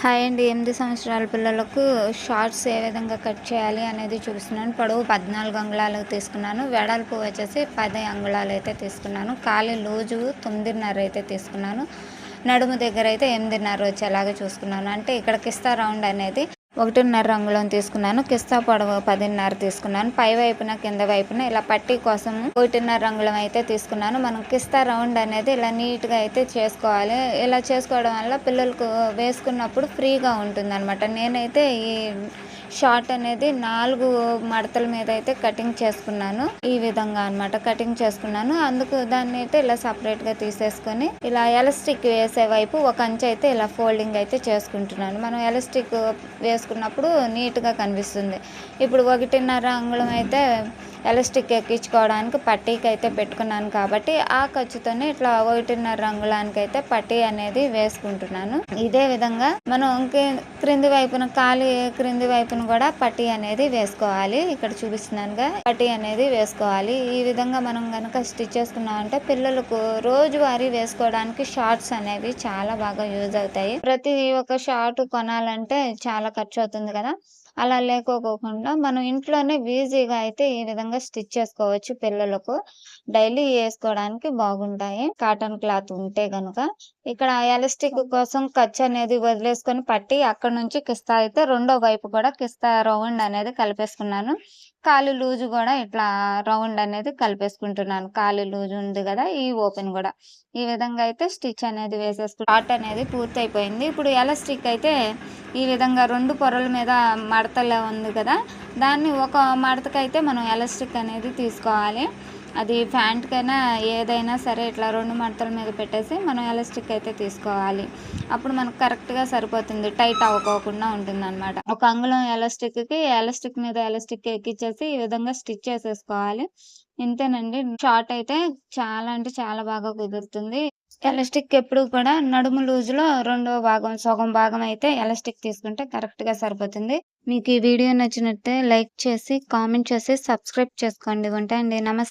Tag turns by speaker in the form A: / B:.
A: Hi అండి. 8 సంవత్సరాల పిల్లలకు షార్ట్స్ ఏ విధంగా కట్ చేయాలి అనేది చూపిస్తున్నాను. పొడవు 14 అంగుళాలు తీసుకున్నాను. వెడల్పు వచ్చేసి 10 అంగుళాలు అయితే తీసుకున్నాను. కాలి లూజు 9.5 అయితే తీసుకున్నాను. నడుము దగ్గర అయితే 8.5 వచ్చేలాగా చూసుకున్నాను. అంటే ఇక్కడ కిస్తా రౌండ్ అనేది 1.5 అంగుళం తీసుకున్నాను. కిస్తా పొడవు 10.5 తీసుకున్నాను. పై వైపున కింద వైపున ఇలా పట్టీ కోసం 1.5 అంగుళం అయితే తీసుకున్నాను. మనం కిస్తా రౌండ్ అనేది ఇలా నీట్గా అయితే చేసుకోవాలి. ఇలా చేసుకోవడం వల్ల పిల్లలకు వేసుకున్నప్పుడు ఫ్రీగా ఉంటుందన్నమాట. నేనైతే ఈ షార్ట్ అనేది 4 మడతల మీద అయితే కటింగ్ చేసుకున్నాను. ఈ విధంగా అన్నమాట కటింగ్ చేసుకున్నాను. అందుకు దాన్ని అయితే ఇలా సపరేట్గా తీసేసుకొని ఇలా ఎలాస్టిక్ వేసే వైపు ఒక అంచు అయితే ఇలా ఫోల్డింగ్ అయితే చేసుకుంటున్నాను. మనం ఎలాస్టిక్ వేసుకున్నప్పుడు నీట్గా కనిపిస్తుంది. ఇప్పుడు 1.5 అంగుళం అయితే ఎలాస్టిక్ ఎక్కించుకోవడానికి పట్టీకి అయితే పెట్టుకున్నాను కాబట్టి ఆ ఖర్చుతోనే ఇట్లా 1.5 అంగుళానికి అయితే పట్టీ అనేది వేసుకుంటున్నాను. ఇదే విధంగా మనం క్రింది వైపున కాలి క్రింది వైపున కూడా పట్టీ అనేది వేసుకోవాలి. ఇక్కడ చూపిస్తున్నానుగా పట్టీ అనేది వేసుకోవాలి. ఈ విధంగా మనం గనక స్టిచ్ చేసుకున్నామంటే పిల్లలకు రోజువారీ వేసుకోవడానికి షార్ట్స్ అనేవి చాలా బాగా యూజ్ అవుతాయి. ప్రతి ఒక్క షార్ట్ కొనాలంటే చాలా ఖర్చు అవుతుంది కదా. అలా లేకోకుండా మనం ఇంట్లోనే ఈజీగా అయితే ఈ విధంగా స్టిచ్ చేసుకోవచ్చు. పిల్లలకు డైలీ వేసుకోవడానికి బాగుంటాయి కాటన్ క్లాత్ ఉంటే గనుక. ఇక్కడ ఎలాస్టిక్ కోసం ఖర్చు అనేది వదిలేసుకొని పట్టి అక్కడ నుంచి కిస్తా అయితే రెండో వైపు కూడా కిస్తా రౌండ్ అనేది కలిపేసుకున్నాను. కాలు లూజు కూడా ఇట్లా రౌండ్ అనేది కలిపేసుకుంటున్నాను. కాలు లూజు ఉంది కదా, ఈ ఓపెన్ కూడా ఈ విధంగా అయితే స్టిచ్ అనేది షార్ట్ అనేది పూర్తి అయిపోయింది. ఇప్పుడు ఎలాస్టిక్ అయితే ఈ విధంగా 2 పొరల మీద మడతలా ఉంది కదా, దాన్ని ఒక మడతకైతే మనం ఎలాస్టిక్ అనేది తీసుకోవాలి. అది ప్యాంట్కైనా ఏదైనా సరే ఇట్లా 2 మడతల మీద పెట్టేసి మనం ఎలాస్టిక్ అయితే తీసుకోవాలి. అప్పుడు మనకు కరెక్ట్గా సరిపోతుంది, టైట్ అవ్వకోకుండా ఉంటుందన్నమాట. ఒక అంగుళం ఎలాస్టిక్కి ఎలాస్టిక్ మీద ఎలాస్టిక్ ఎక్కించేసి ఈ విధంగా స్టిచ్ చేసేసుకోవాలి. ఇంతేనండి. షార్ట్ అయితే చాలా అంటే చాలా బాగా కుదురుతుంది. ఎలాస్టిక్ ఎప్పుడు కూడా నడుము లూజులో రెండో భాగం సగం భాగం అయితే ఎలాస్టిక్ తీసుకుంటే కరెక్ట్గా సరిపోతుంది. మీకు ఈ వీడియో నచ్చినట్టే లైక్ చేసి కామెంట్ చేసి సబ్స్క్రైబ్ చేసుకోండి. ఉంటాయండి. నమస్తే.